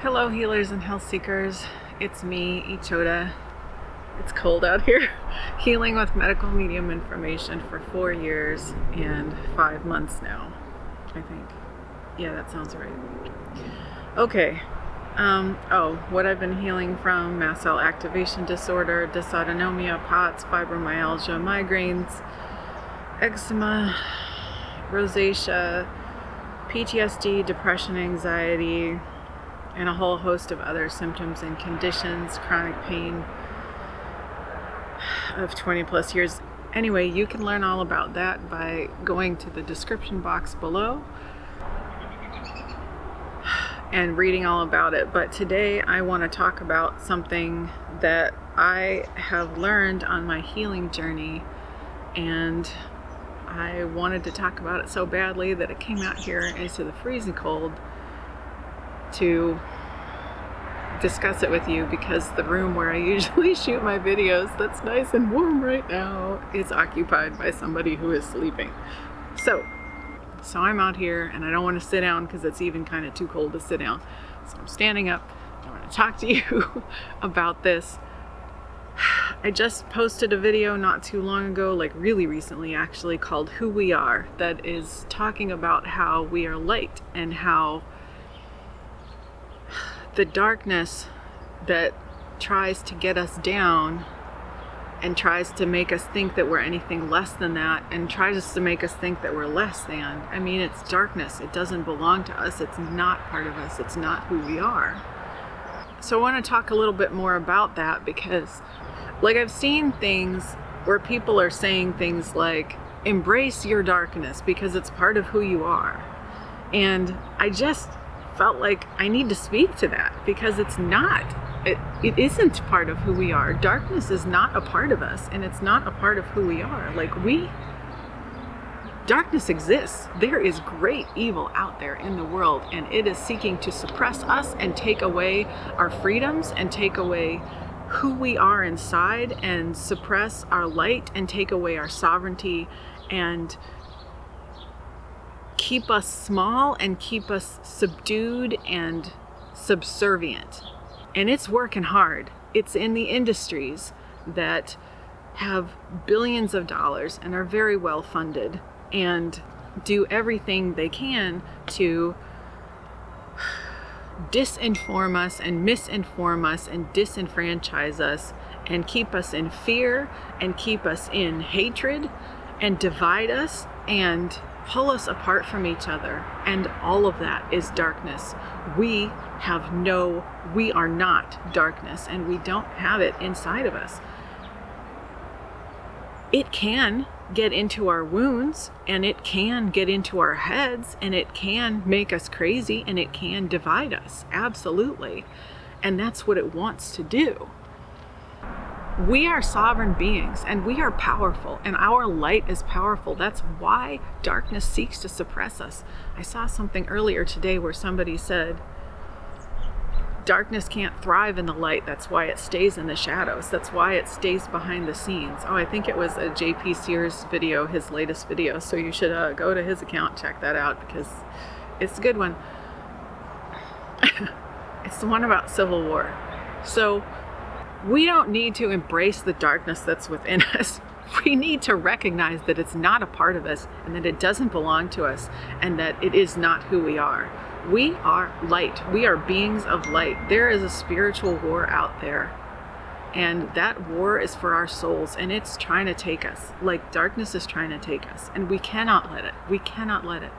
Hello healers and health seekers, it's me, Ichoda. It's cold out here. Healing with medical medium information for 4 years and 5 months now, I think. Yeah, that sounds right. Okay. What I've been healing from: mast cell activation disorder, dysautonomia, POTS, fibromyalgia, migraines, eczema, rosacea, PTSD, depression, anxiety, and a whole host of other symptoms and conditions, chronic pain of 20 plus years. Anyway, you can learn all about that by going to the description box below and reading all about it. But today I want to talk about something that I have learned on my healing journey, and I wanted to talk about it so badly that it came out here into the freezing cold to discuss it with you, because the room where I usually shoot my videos, that's nice and warm right now, is occupied by somebody who is sleeping. So I'm out here and I don't want to sit down because it's even kind of too cold to sit down. So I'm standing up. I want to talk to you about this. I just posted a video not too long ago, like really recently actually, called Who We Are, that is talking about how we are light and how the darkness that tries to get us down and tries to make us think that we're anything less than that, and tries to make us think that we're less than. I mean, it's darkness. It doesn't belong to us. It's not part of us. It's not who we are. So I want to talk a little bit more about that, because like I've seen things where people are saying things like, embrace your darkness because it's part of who you are. And I just felt like I need to speak to that, because it's not. It isn't part of who we are. Darkness is not a part of us, and it's not a part of who we are. Darkness exists. There is great evil out there in the world, and it is seeking to suppress us and take away our freedoms and take away who we are inside, and suppress our light and take away our sovereignty and keep us small and keep us subdued and subservient. And it's working hard. It's in the industries that have billions of dollars and are very well funded and do everything they can to disinform us and misinform us and disenfranchise us and keep us in fear and keep us in hatred and divide us and pull us apart from each other. And all of that is darkness. We are not darkness, and we don't have it inside of us. It can get into our wounds, and it can get into our heads, and it can make us crazy, and it can divide us. Absolutely. And that's what it wants to do. We are sovereign beings, and we are powerful, and our light is powerful. That's why darkness seeks to suppress us. I saw something earlier today where somebody said darkness can't thrive in the light. That's why it stays in the shadows. That's why it stays behind the scenes. Oh, I think it was a JP Sears video, his latest video. So you should go to his account, check that out, because it's a good one. It's the one about Civil War. So we don't need to embrace the darkness that's within us. We need to recognize that it's not a part of us, and that it doesn't belong to us, and that it is not who we are. We are light. We are beings of light. There is a spiritual war out there, and that war is for our souls, and it's trying to take us, like darkness is trying to take us, and we cannot let it. We cannot let it.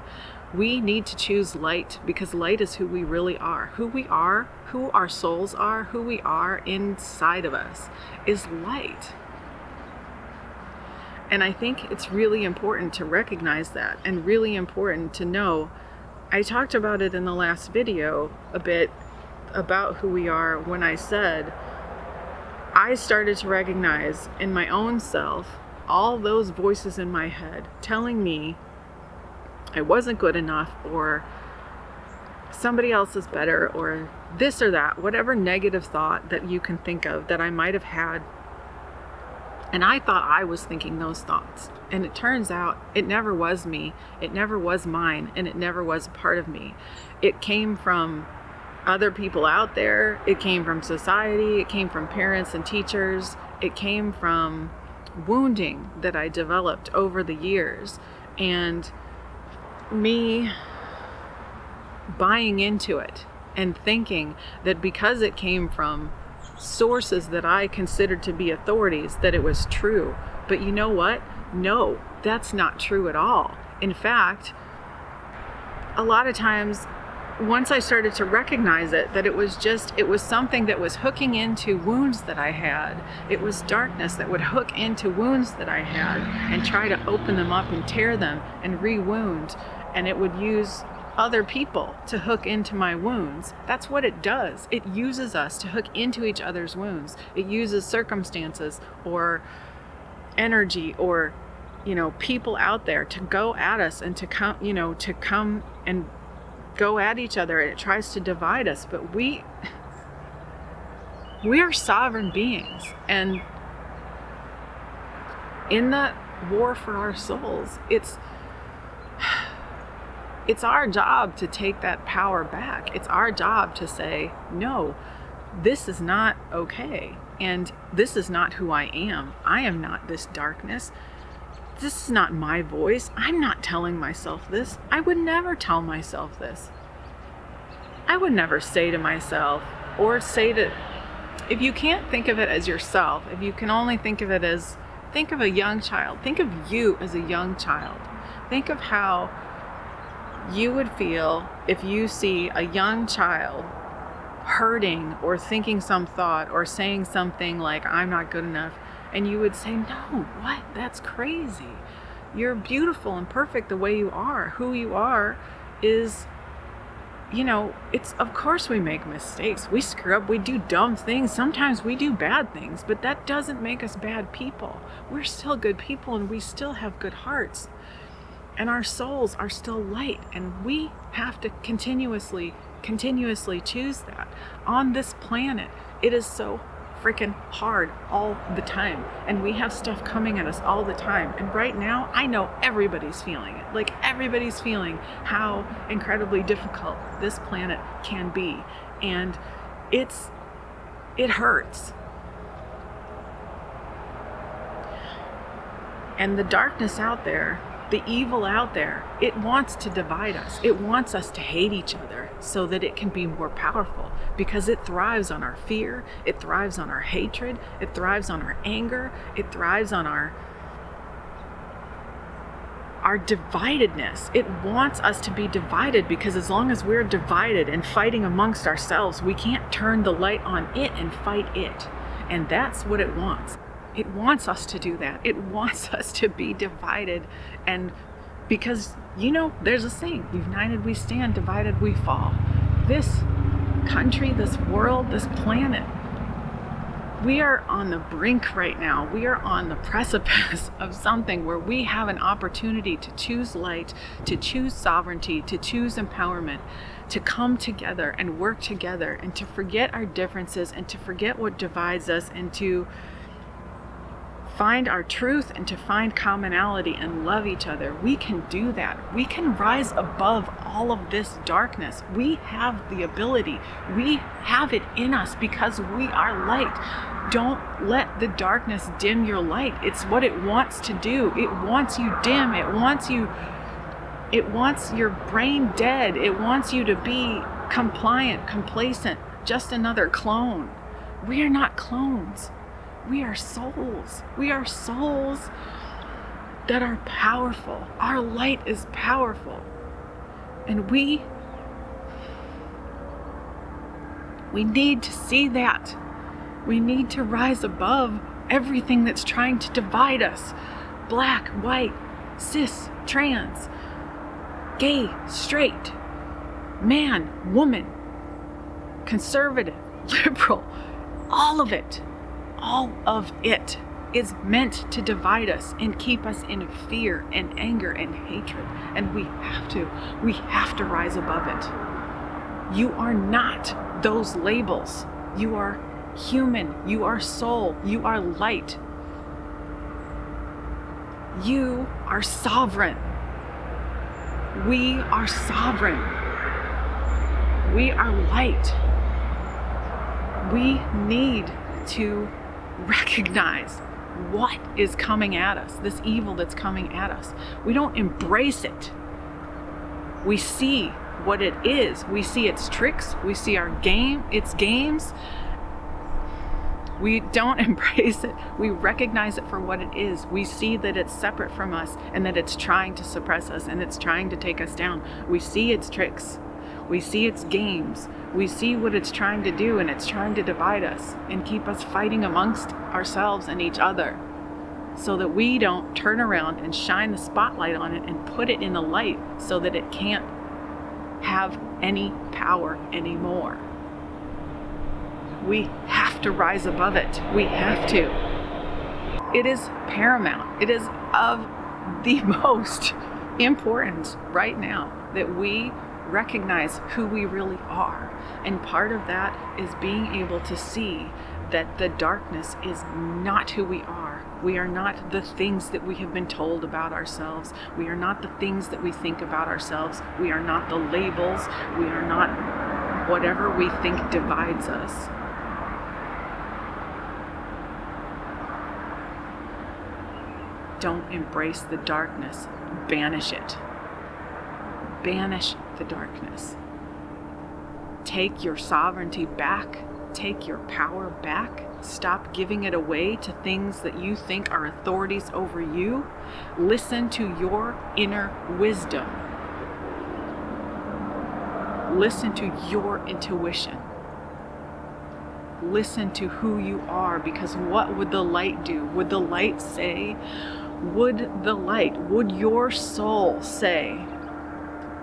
We need to choose light, because light is who we really are. Who we are, who our souls are, who we are inside of us is light. And I think it's really important to recognize that, and really important to know. I talked about it in the last video a bit about who we are, when I said I started to recognize in my own self all those voices in my head telling me I wasn't good enough, or somebody else is better, or this or that, whatever negative thought that you can think of that I might have had. And I thought I was thinking those thoughts. And it turns out it never was me. It never was mine. And it never was a part of me. It came from other people out there. It came from society. It came from parents and teachers. It came from wounding that I developed over the years, and me buying into it and thinking that because it came from sources that I considered to be authorities, that it was true. But you know what? No, that's not true at all. In fact, a lot of times, once I started to recognize it, that it was something that was hooking into wounds that I had. It was darkness that would hook into wounds that I had and try to open them up and tear them and re-wound. And it would use other people to hook into my wounds. That's what it does. It uses us to hook into each other's wounds. It uses circumstances or energy or, people out there to go at us and to come and go at each other. And it tries to divide us. But we are sovereign beings. And in that war for our souls, it's our job to take that power back. It's our job to say, no, this is not okay. And this is not who I am. I am not this darkness. This is not my voice. I'm not telling myself this. I would never tell myself this. I would never say to myself or if you can't think of it as yourself, if you can only think of a young child, think of you as a young child. Think of how you would feel if you see a young child hurting or thinking some thought or saying something like, I'm not good enough. And you would say, no, what? That's crazy. You're beautiful and perfect the way you are. Who you are is, of course we make mistakes. We screw up. We do dumb things. Sometimes we do bad things, but that doesn't make us bad people. We're still good people and we still have good hearts. And our souls are still light, and we have to continuously choose that. On this planet, it is so freaking hard all the time, and we have stuff coming at us all the time. And right now, I know everybody's feeling it. Like, everybody's feeling how incredibly difficult this planet can be, and it hurts. And the darkness out there, the evil out there, it wants to divide us. It wants us to hate each other so that it can be more powerful, because it thrives on our fear. It thrives on our hatred. It thrives on our anger. It thrives on our dividedness. It wants us to be divided, because as long as we're divided and fighting amongst ourselves, we can't turn the light on it and fight it. And that's what it wants. It wants us to do that. It wants us to be divided. And because, there's a saying, united we stand, divided we fall. This country, this world, this planet, we are on the brink right now. We are on the precipice of something where we have an opportunity to choose light, to choose sovereignty, to choose empowerment, to come together and work together, and to forget our differences and to forget what divides us, and to find our truth and to find commonality and love each other. We can do that. We can rise above all of this darkness. We have the ability. We have it in us because we are light. Don't let the darkness dim your light. It's what it wants to do. It wants you dim. It wants your brain dead. It wants you to be compliant, complacent, just another clone. We are not clones. We are souls. We are souls that are powerful. Our light is powerful. And we need to see that. We need to rise above everything that's trying to divide us. Black, white, cis, trans, gay, straight, man, woman, conservative, liberal, all of it is meant to divide us and keep us in fear and anger and hatred. And we have to rise above it. You are not those labels. You are human. You are soul. You are light. You are sovereign. We are sovereign. We are light. We need to recognize what is coming at us, this evil that's coming at us. We don't embrace it. We see what it is. We see its tricks. We see its games. We don't embrace it. We recognize it for what it is. We see that it's separate from us and that it's trying to suppress us and it's trying to take us down. We see its tricks. We see its games. We see what it's trying to do, and it's trying to divide us and keep us fighting amongst ourselves and each other, so that we don't turn around and shine the spotlight on it and put it in the light so that it can't have any power anymore. We have to rise above it. We have to. It is paramount. It is of the most importance right now that we recognize who we really are. And part of that is being able to see that the darkness is not who we are. We are not the things that we have been told about ourselves. We are not the things that we think about ourselves. We are not the labels. We are not whatever we think divides us. Don't embrace the darkness. Banish it. Banish the darkness. Take your sovereignty back. Take your power back. Stop giving it away to things that you think are authorities over you. Listen to your inner wisdom. Listen to your intuition. Listen to who you are, because what would the light do? Would the light say, would your soul say,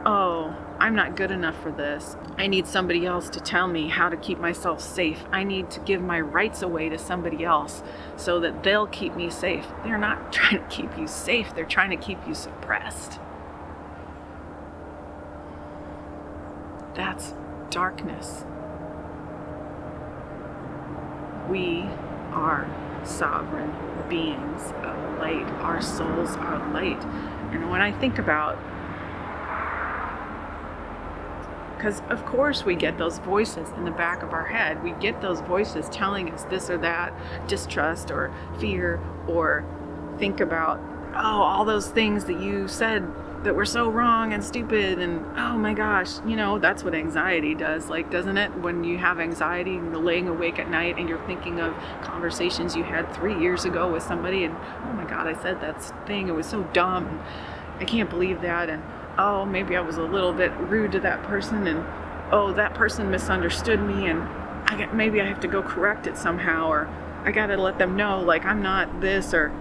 oh, I'm not good enough for this. I need somebody else to tell me how to keep myself safe. I need to give my rights away to somebody else so that they'll keep me safe. They're not trying to keep you safe. They're trying to keep you suppressed. That's darkness. We are sovereign beings of light. Our souls are light. And when I think about, because of course we get those voices in the back of our head. We get those voices telling us this or that, distrust or fear, or think about, oh, all those things that you said that were so wrong and stupid, and oh my gosh, that's what anxiety does, doesn't it? When you have anxiety and you're laying awake at night and you're thinking of conversations you had 3 years ago with somebody, and oh my God, I said that thing, it was so dumb, and I can't believe that, and oh, maybe I was a little bit rude to that person, and oh, that person misunderstood me, and maybe I have to go correct it somehow, or I gotta let them know, I'm not this, or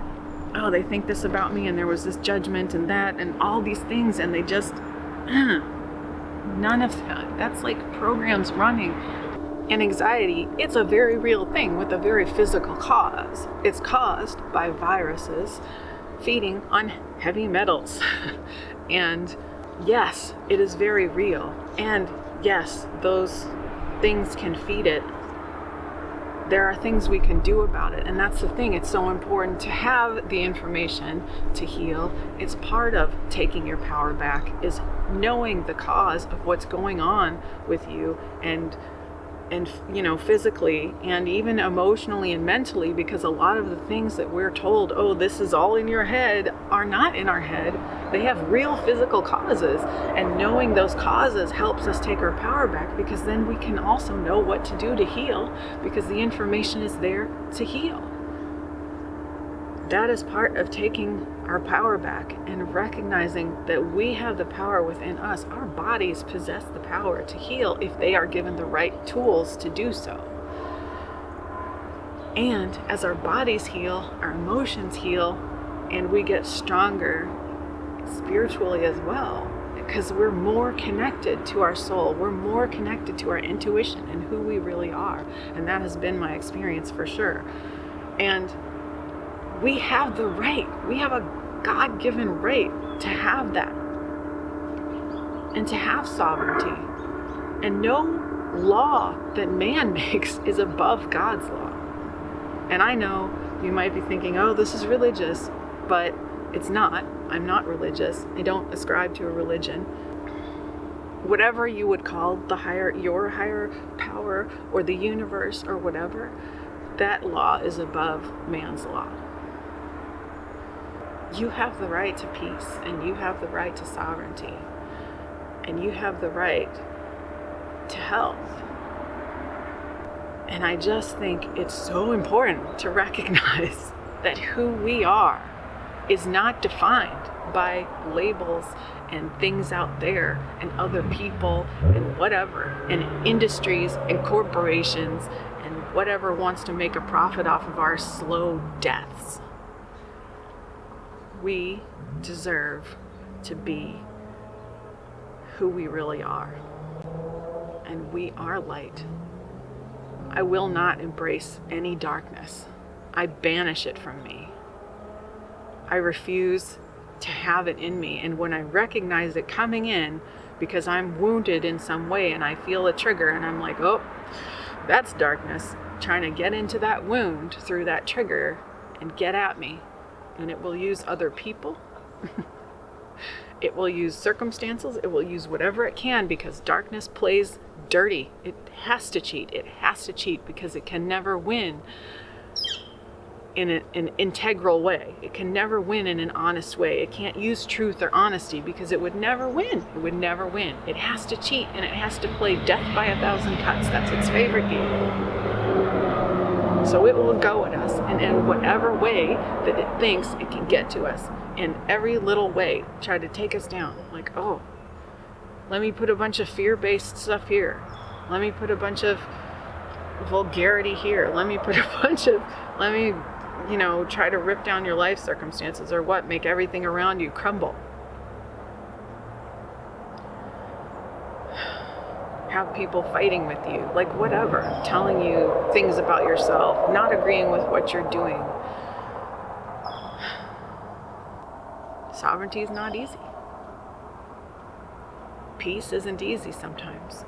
oh, they think this about me, and there was this judgment and that, and all these things, and they just, none of that. That's programs running. And anxiety, it's a very real thing with a very physical cause. It's caused by viruses feeding on heavy metals. And yes, it is very real. And yes, those things can feed it. There are things we can do about it. And that's the thing. It's so important to have the information to heal. It's part of taking your power back, is knowing the cause of what's going on with you, and physically and even emotionally and mentally, because a lot of the things that we're told, oh, this is all in your head, are not in our head. They have real physical causes, and knowing those causes helps us take our power back, because then we can also know what to do to heal, because the information is there to heal. That is part of taking our power back and recognizing that we have the power within us. Our bodies possess the power to heal if they are given the right tools to do so. And as our bodies heal, our emotions heal, and we get stronger spiritually as well, because we're more connected to our soul. We're more connected to our intuition and who we really are. And that has been my experience for sure. And we have the right, we have a God-given right to have that and to have sovereignty. And no law that man makes is above God's law. And I know you might be thinking, oh, this is religious, but it's not. I'm not religious. I don't ascribe to a religion. whatever you would call your higher power or the universe or whatever, that law is above man's law. You have the right to peace, and you have the right to sovereignty, and you have the right to health. And I just think it's so important to recognize that who we are is not defined by labels and things out there and other people and whatever, and industries and corporations and whatever wants to make a profit off of our slow deaths. We deserve to be who we really are. And we are light. I will not embrace any darkness. I banish it from me. I refuse to have it in me. And when I recognize it coming in because I'm wounded in some way and I feel a trigger and I'm like, oh, that's darkness trying to get into that wound through that trigger and get at me. And it will use other people. It will use circumstances. It will use whatever it can, because darkness plays dirty. It has to cheat. It has to cheat because it can never win in an integral way. It can never win in an honest way. It can't use truth or honesty because it would never win. It would never win. It has to cheat, and it has to play death by 1,000 cuts. That's its favorite game. So it will go at us, and in whatever way that it thinks it can get to us, in every little way, try to take us down. Like, oh, let me put a bunch of fear-based stuff here. Let me put a bunch of vulgarity here. Let me try to rip down your life circumstances, or what, make everything around you crumble. Have people fighting with you, like whatever, telling you things about yourself, not agreeing with what you're doing. Sovereignty is not easy. Peace isn't easy sometimes.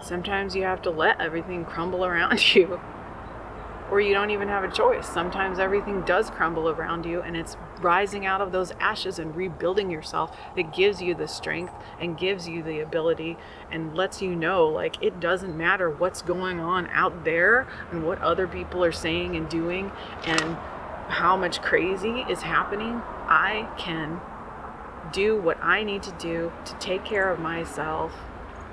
Sometimes you have to let everything crumble around you, or you don't even have a choice. Sometimes everything does crumble around you, and it's rising out of those ashes and rebuilding yourself that gives you the strength and gives you the ability and lets you know, like, it doesn't matter what's going on out there and what other people are saying and doing and how much crazy is happening. I can do what I need to do to take care of myself.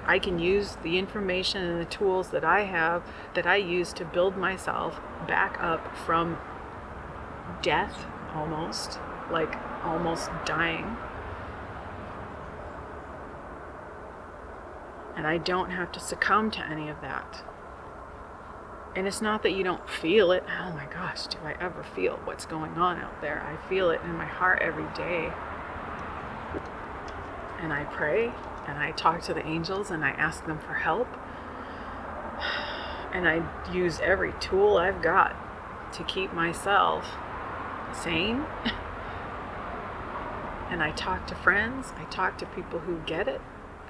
I can use the information and the tools that I have, that I use to build myself back up from death, almost dying. And I don't have to succumb to any of that. And it's not that you don't feel it. Oh my gosh, do I ever feel what's going on out there? I feel it in my heart every day. And I pray, and I talk to the angels, and I ask them for help. And I use every tool I've got to keep myself sane. And I talk to friends, I talk to people who get it,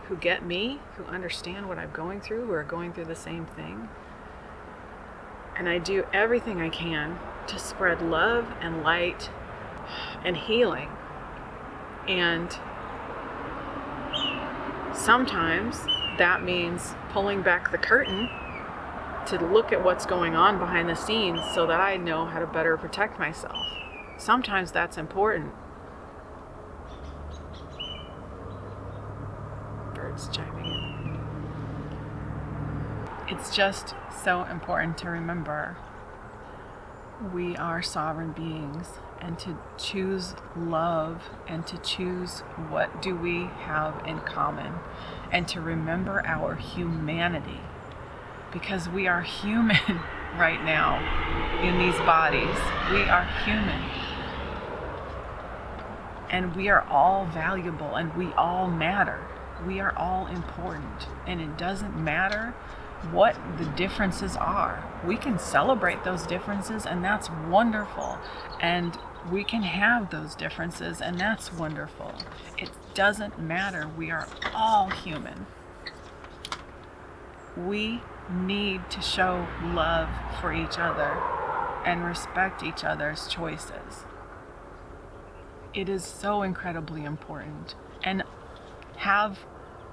who get me, who understand what I'm going through, who are going through the same thing. And I do everything I can to spread love and light and healing. And sometimes that means pulling back the curtain to look at what's going on behind the scenes so that I know how to better protect myself. Sometimes that's important. Birds chiming in. It's just so important to remember we are sovereign beings, and to choose love and to choose what do we have in common, and to remember our humanity, because we are human right now in these bodies. We are human, and we are all valuable, and we all matter. We are all important, and it doesn't matter what the differences are. We can celebrate those differences, and that's wonderful. And we can have those differences, and that's wonderful. It doesn't matter. We are all human. We need to show love for each other and respect each other's choices. It is so incredibly important. And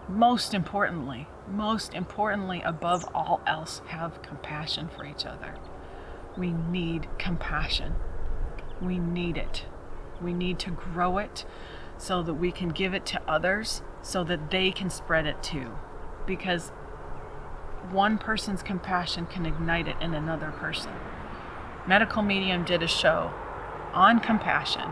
Most importantly, above all else, have compassion for each other. We need compassion. We need it. We need to grow it so that we can give it to others so that they can spread it too. Because one person's compassion can ignite it in another person. Medical Medium did a show on compassion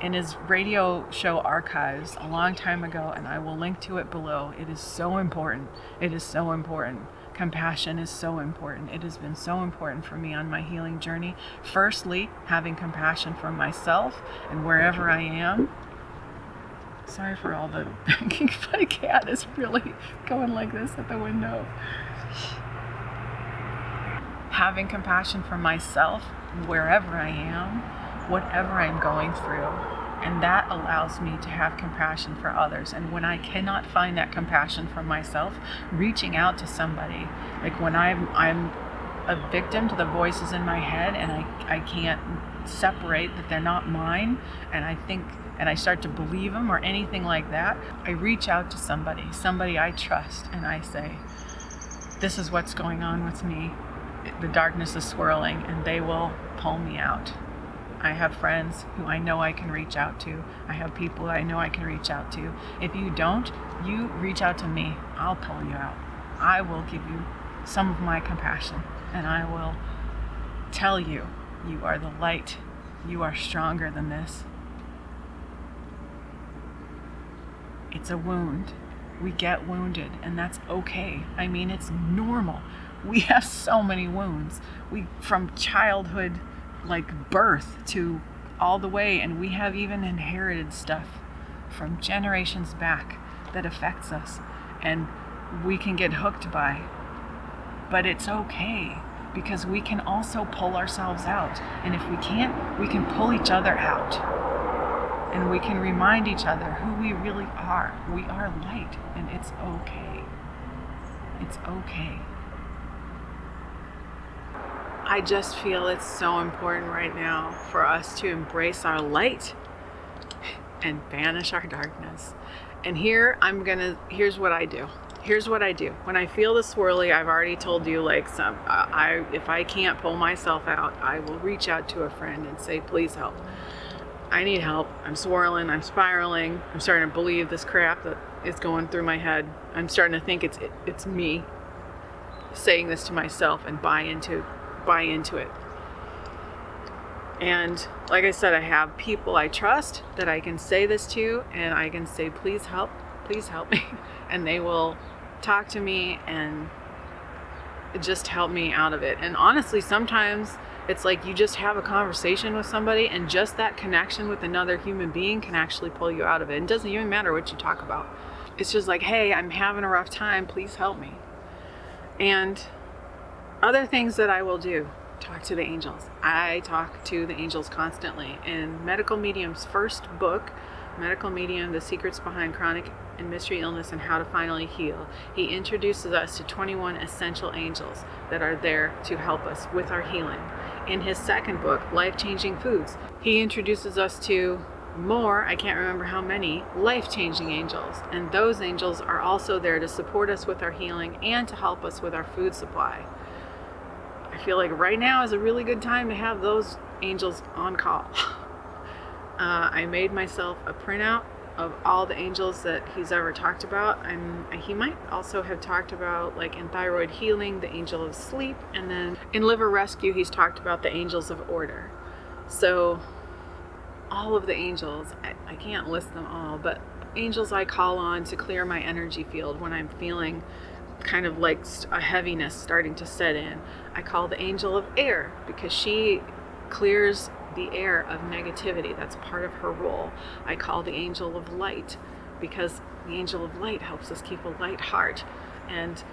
in his radio show archives a long time ago, and I will link to it below. It is so important. It is so important. Compassion is so important. It has been so important for me on my healing journey. Firstly, having compassion for myself and wherever I am. Sorry for all the... My cat is really going like this at the window. Having compassion for myself wherever I am, whatever I'm going through. And that allows me to have compassion for others. And when I cannot find that compassion for myself, reaching out to somebody, like when I'm a victim to the voices in my head and I can't separate that they're not mine, and I start to believe them or anything like that, I reach out to somebody I trust, and I say, this is what's going on with me. The darkness is swirling, and they will pull me out. I have friends who I know I can reach out to. I have people I know I can reach out to. If you don't, you reach out to me. I'll pull you out. I will give you some of my compassion, and I will tell you, you are the light. You are stronger than this. It's a wound. We get wounded, and that's okay. I mean, it's normal. We have so many wounds. From childhood, like birth to all the way, and we have even inherited stuff from generations back that affects us and we can get hooked by. But it's okay, because we can also pull ourselves out, and if we can't, we can pull each other out, and we can remind each other who we really are. We are light, and it's okay. It's okay. I just feel it's so important right now for us to embrace our light and banish our darkness. And here's what I do. When I feel the swirly, I've already told you, like, if I can't pull myself out, I will reach out to a friend and say, please help. I need help. I'm swirling, I'm spiraling. I'm starting to believe this crap that is going through my head. I'm starting to think it's me saying this to myself and buy into it. And like I said, I have people I trust that I can say this to, and I can say, please help me. And they will talk to me and just help me out of it. And honestly, sometimes it's like you just have a conversation with somebody, and just that connection with another human being can actually pull you out of it. It doesn't even matter what you talk about. It's just like, hey, I'm having a rough time, please help me. And other things that I will do, talk to the angels. I talk to the angels constantly. In Medical Medium's first book, Medical Medium, The Secrets Behind Chronic and Mystery Illness and How to Finally Heal, he introduces us to 21 essential angels that are there to help us with our healing. In his second book, Life-Changing Foods, he introduces us to more, I can't remember how many, life-changing angels. And those angels are also there to support us with our healing and to help us with our food supply. I feel like right now is a really good time to have those angels on call. I made myself a printout of all the angels that he's ever talked about. He might also have talked about, like in thyroid healing, the angel of sleep, and then in liver rescue, he's talked about the angels of order. So all of the angels, I can't list them all, but angels I call on to clear my energy field when I'm feeling kind of like a heaviness starting to set in. I call the angel of air because she clears the air of negativity. That's part of her role. I call the angel of light because the angel of light helps us keep a light heart and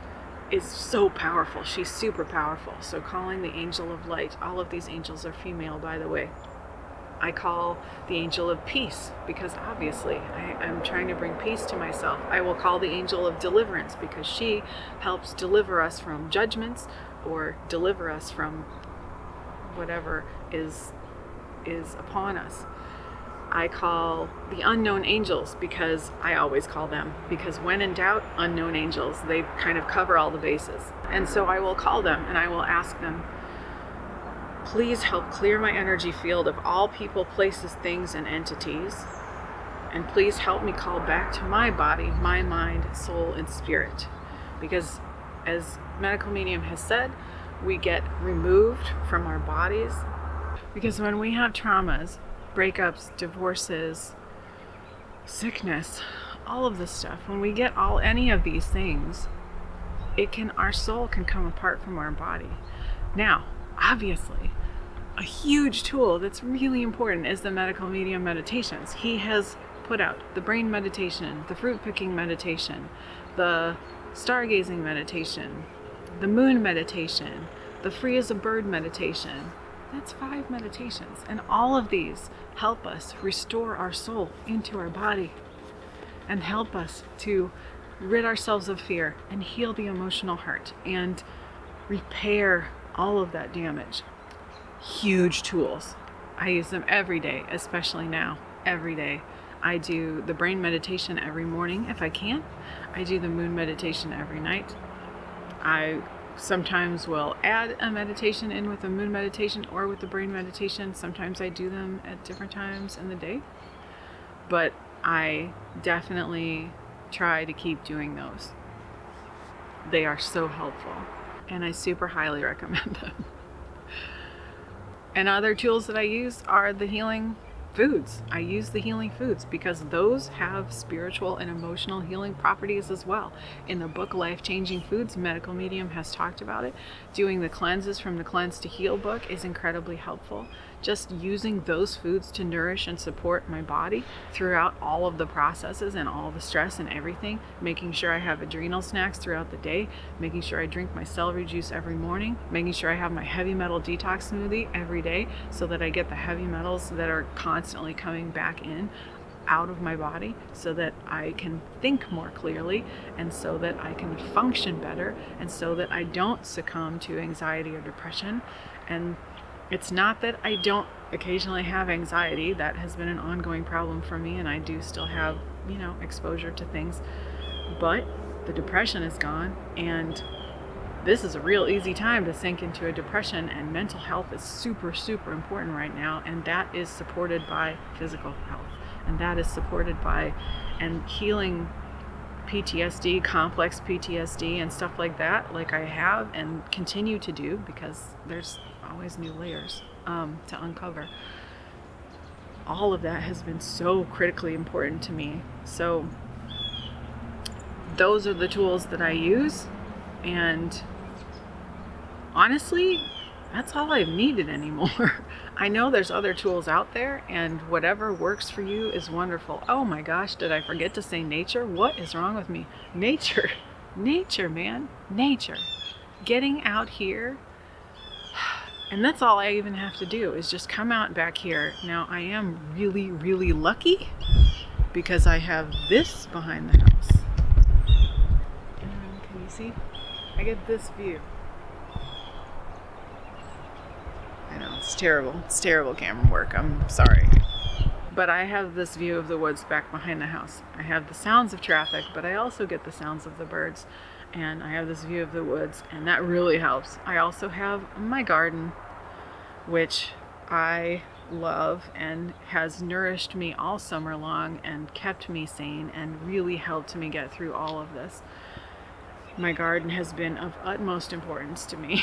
is so powerful. She's super powerful. So calling the angel of light, all of these angels are female, by the way. I call the angel of peace because obviously I'm trying to bring peace to myself. I will call the angel of deliverance because she helps deliver us from judgments or deliver us from whatever is upon us. I call the unknown angels, because I always call them, because when in doubt, unknown angels, they kind of cover all the bases. And so I will call them and I will ask them, please help clear my energy field of all people, places, things, and entities. And please help me call back to my body, my mind, soul, and spirit. Because as Medical Medium has said, we get removed from our bodies. Because when we have traumas, breakups, divorces, sickness, all of this stuff, when we get any of these things, our soul can come apart from our body. Now, obviously, a huge tool that's really important is the Medical Medium meditations. He has put out the brain meditation, the fruit picking meditation, the stargazing meditation, the moon meditation, the free as a bird meditation. That's 5 meditations. And all of these help us restore our soul into our body and help us to rid ourselves of fear and heal the emotional hurt and repair all of that damage. Huge tools. I use them every day, especially now, every day. I do the brain meditation every morning if I can. I do the moon meditation every night. I sometimes will add a meditation in with the moon meditation or with the brain meditation. Sometimes I do them at different times in the day. But I definitely try to keep doing those. They are so helpful, and I super highly recommend them. And other tools that I use are the healing foods. I use the healing foods because those have spiritual and emotional healing properties as well. In the book Life Changing Foods, Medical Medium has talked about it. Doing the cleanses from the Cleanse to Heal book is incredibly helpful. Just using those foods to nourish and support my body throughout all of the processes and all the stress and everything. Making sure I have adrenal snacks throughout the day. Making sure I drink my celery juice every morning. Making sure I have my heavy metal detox smoothie every day so that I get the heavy metals that are constantly coming back in out of my body so that I can think more clearly and so that I can function better and so that I don't succumb to anxiety or depression. And it's not that I don't occasionally have anxiety. That has been an ongoing problem for me, and I do still have, exposure to things. But the depression is gone, and this is a real easy time to sink into a depression, and mental health is super, super important right now, and that is supported by physical health, and that is supported by and healing PTSD, complex PTSD, and stuff like that, like I have and continue to do, because there's always new layers to uncover. All of that has been so critically important to me. So those are the tools that I use, and honestly, that's all I've needed anymore. I know there's other tools out there, and whatever works for you is wonderful. Oh my gosh, did I forget to say nature? What is wrong with me? Nature, man, nature. Getting out here. And that's all I even have to do is just come out back here. Now, I am really, really lucky because I have this behind the house. Can you see? I get this view. I know, it's terrible. It's terrible camera work. I'm sorry. But I have this view of the woods back behind the house. I have the sounds of traffic, but I also get the sounds of the birds. And I have this view of the woods, and that really helps. I also have my garden, which I love and has nourished me all summer long and kept me sane and really helped me get through all of this. My garden has been of utmost importance to me.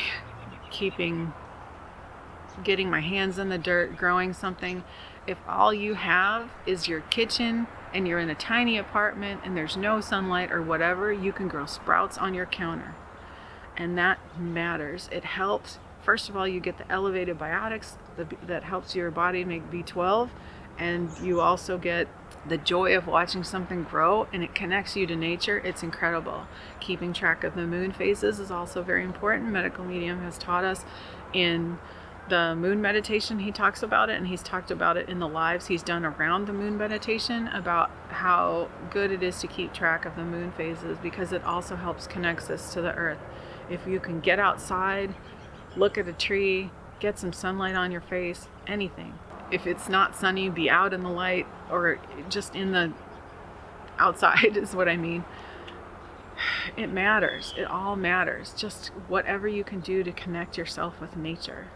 Getting my hands in the dirt, growing something. If all you have is your kitchen and you're in a tiny apartment and there's no sunlight or whatever, you can grow sprouts on your counter. And that matters. It helps. First of all, you get the elevated biotics that helps your body make B12, and you also get the joy of watching something grow, and it connects you to nature. It's incredible. Keeping track of the moon phases is also very important. Medical Medium has taught us in the moon meditation. He talks about it, and he's talked about it in the lives he's done around the moon meditation about how good it is to keep track of the moon phases, because it also helps connect us to the earth. If you can get outside, look at a tree, get some sunlight on your face, anything, if it's not sunny, be out in the light, or just in the outside is what I mean. It matters. It all matters. Just whatever you can do to connect yourself with nature.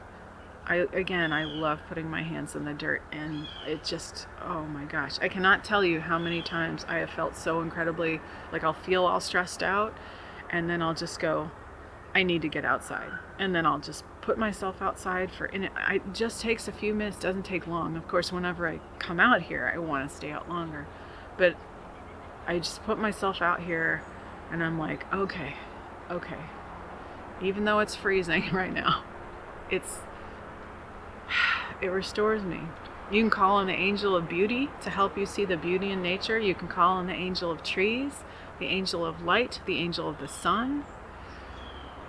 I love putting my hands in the dirt, and it just, oh my gosh. I cannot tell you how many times I have felt so incredibly, like I'll feel all stressed out, and then I'll just go, I need to get outside. And then I'll just put myself outside and it just takes a few minutes, doesn't take long. Of course, whenever I come out here, I want to stay out longer. But I just put myself out here, and I'm like, okay. Even though it's freezing right now, it restores me. You can call on the angel of beauty to help you see the beauty in nature. You can call on the angel of trees, the angel of light, the angel of the sun,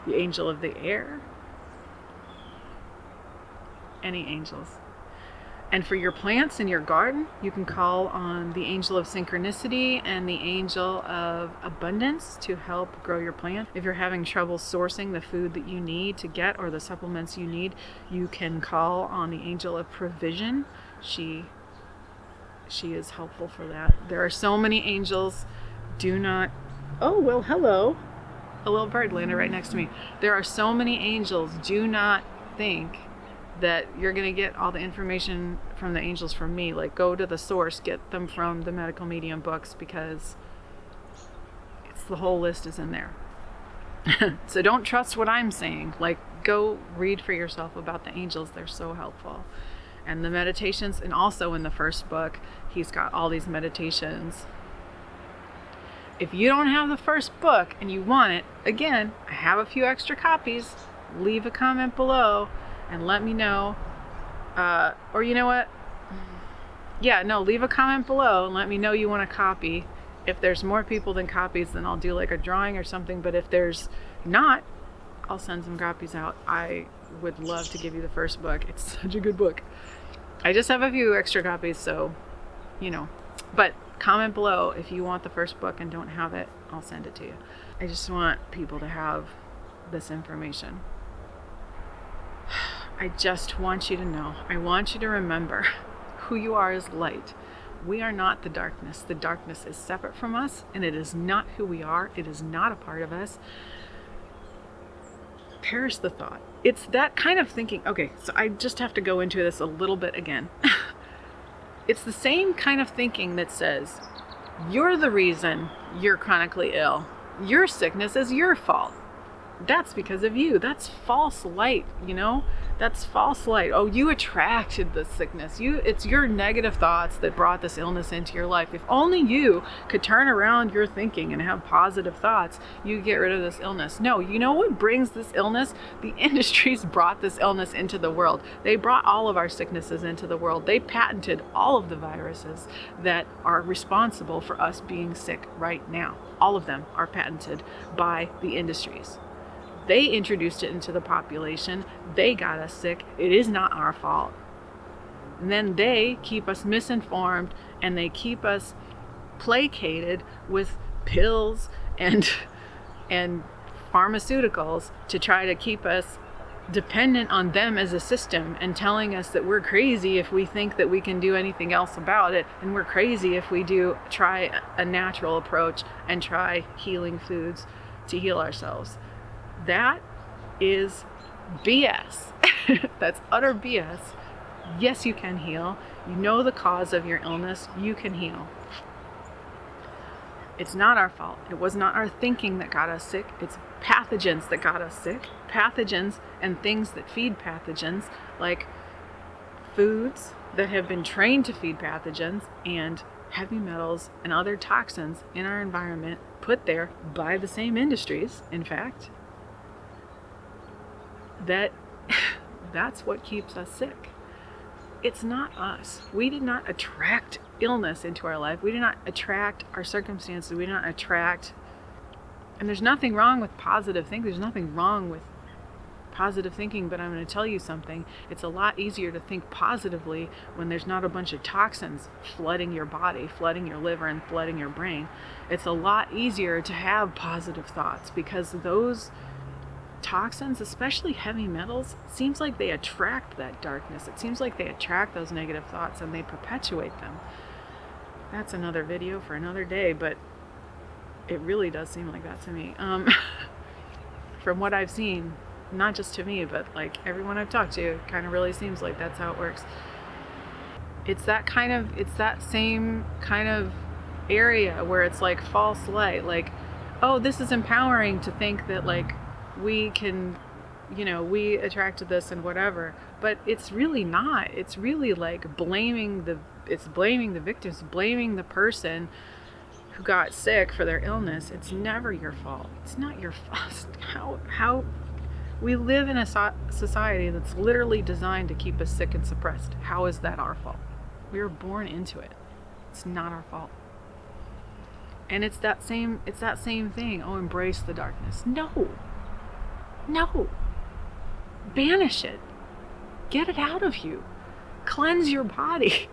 the angel of the air. Any angels. And for your plants in your garden, you can call on the angel of synchronicity and the angel of abundance to help grow your plant. If you're having trouble sourcing the food that you need to get, or the supplements you need, you can call on the angel of provision. She is helpful for that. There are so many angels. Do not... Oh, well, hello. A little bird landed right next to me. There are so many angels. Do not think that you're going to get all the information from the angels from me. Like, go to the source, get them from the Medical Medium books, because the whole list is in there. So don't trust what I'm saying. Like, go read for yourself about the angels. They're so helpful. And the meditations, and also in the first book, he's got all these meditations. If you don't have the first book and you want it, again, I have a few extra copies. Leave a comment below and let me know. Or you know what? Yeah, no, leave a comment below and let me know you want a copy. If there's more people than copies, then I'll do like a drawing or something. But if there's not, I'll send some copies out. I would love to give you the first book. It's such a good book. I just have a few extra copies, so, you know. But comment below if you want the first book and don't have it. I'll send it to you. I just want people to have this information. I just want you to know. I want you to remember who you are as light. We are not the darkness. The darkness is separate from us, and it is not who we are. It is not a part of us. Perish the thought. It's that kind of thinking. Okay, so I just have to go into this a little bit again. It's the same kind of thinking that says, you're the reason you're chronically ill. Your sickness is your fault. That's because of you. That's false light, you know? That's false light. Oh, you attracted the sickness. It's your negative thoughts that brought this illness into your life. If only you could turn around your thinking and have positive thoughts, you get rid of this illness. No, you know what brings this illness? The industries brought this illness into the world. They brought all of our sicknesses into the world. They patented all of the viruses that are responsible for us being sick right now. All of them are patented by the industries. They introduced it into the population. They got us sick. It is not our fault. And then they keep us misinformed, and they keep us placated with pills and pharmaceuticals to try to keep us dependent on them as a system, and telling us that we're crazy if we think that we can do anything else about it, and we're crazy if we try a natural approach and try healing foods to heal ourselves. That is BS. That's utter BS. Yes, you can heal. You know the cause of your illness. You can heal. It's not our fault. It was not our thinking that got us sick. It's pathogens that got us sick. Pathogens and things that feed pathogens, like foods that have been trained to feed pathogens, and heavy metals and other toxins in our environment put there by the same industries, in fact. That's what keeps us sick. It's not us. We did not attract illness into our life. We did not attract our circumstances. We did not attract... And there's nothing wrong with positive thinking. There's nothing wrong with positive thinking, but I'm going to tell you something. It's a lot easier to think positively when there's not a bunch of toxins flooding your body, flooding your liver, and flooding your brain. It's a lot easier to have positive thoughts, because those toxins, especially heavy metals, seems like they attract that darkness. It seems like they attract those negative thoughts and they perpetuate them. That's another video for another day, but it really does seem like that to me. From what I've seen, not just to me, but like everyone I've talked to, it kind of really seems like that's how it works. It's that same kind of area where it's like false light, like, oh, this is empowering to think that like we can, we attracted this and whatever, but it's really not. It's really like blaming the victims, blaming the person who got sick for their illness. It's never your fault. It's not your fault. How we live in a society that's literally designed to keep us sick and suppressed. How is that our fault? We were born into it. It's not our fault. And it's that same thing. Oh, embrace the darkness. No. Banish it. Get it out of you. Cleanse your body.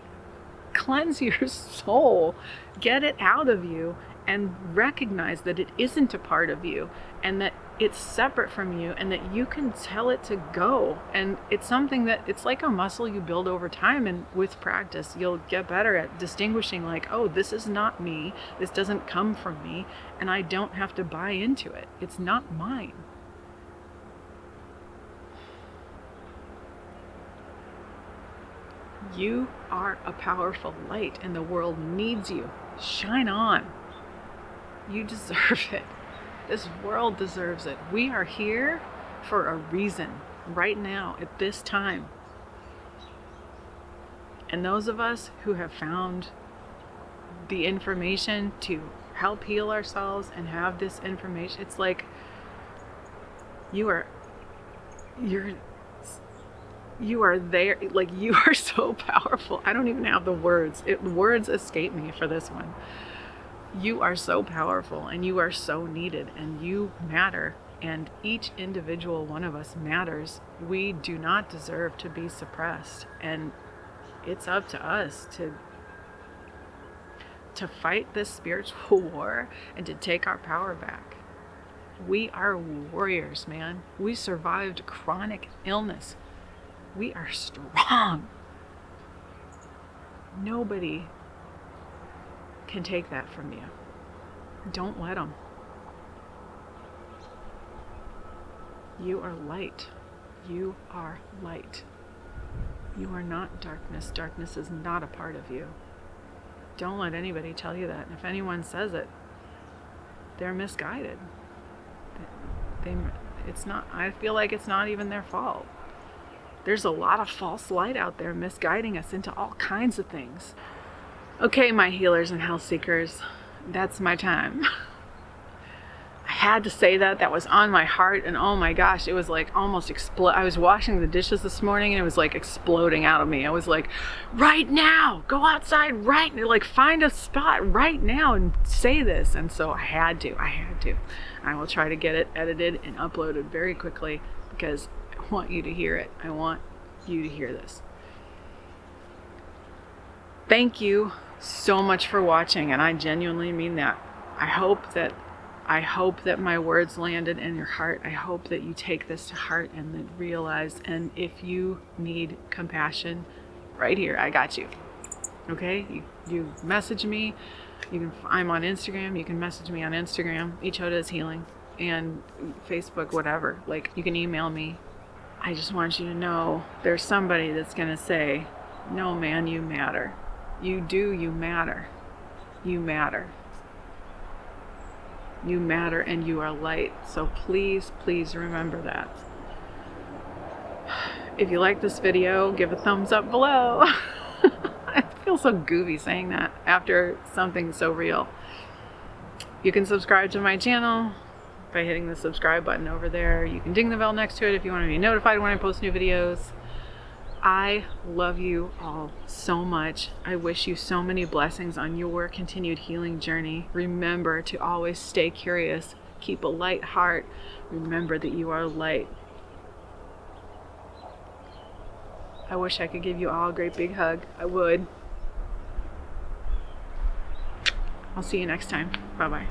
Cleanse your soul. Get it out of you and recognize that it isn't a part of you and that it's separate from you and that you can tell it to go. And it's something that it's like a muscle you build over time, and with practice you'll get better at distinguishing like, oh, this is not me, this doesn't come from me, and I don't have to buy into it. It's not mine. You are a powerful light and the world needs you. Shine on. You deserve it. This world deserves it. We are here for a reason right now at this time. And those of us who have found the information to help heal ourselves and have this information, it's like you are there, like you are so powerful. I don't even have the words. Words escape me for this one. You are so powerful and you are so needed and you matter, and each individual one of us matters. We do not deserve to be suppressed, and it's up to us to fight this spiritual war and to take our power back. We are warriors, man. We survived chronic illness. We are strong. Nobody can take that from you. Don't let them. You are light. You are light. You are not darkness. Darkness is not a part of you. Don't let anybody tell you that. And if anyone says it, they're misguided. I feel like it's not even their fault. There's a lot of false light out there misguiding us into all kinds of things. Okay, my healers and health seekers, that's my time. I had to say that. That was on my heart, and oh my gosh, it was like almost explode. I was washing the dishes this morning and it was like exploding out of me. I was like, right now, go outside right now, like find a spot right now and say this. And so I had to. I will try to get it edited and uploaded very quickly because I want you to hear it. I want you to hear this. Thank you so much for watching, and I genuinely mean that. I hope that my words landed in your heart. I hope that you take this to heart and then realize, and if you need compassion, right here, I got you. Okay? You message me. I'm on Instagram. You can message me on Instagram, Ichota is Healing, and Facebook, whatever. Like, you can email me. I just want you to know there's somebody that's going to say, no, man, you matter. You do, you matter. You matter. You matter and you are light. So please, please remember that. If you like this video, give a thumbs up below. I feel so goofy saying that after something so real. You can subscribe to my channel by hitting the subscribe button over there. You can ding the bell next to it if you want to be notified when I post new videos. I love you all so much. I wish you so many blessings on your continued healing journey. Remember to always stay curious. Keep a light heart. Remember that you are light. I wish I could give you all a great big hug. I would. I'll see you next time. Bye-bye.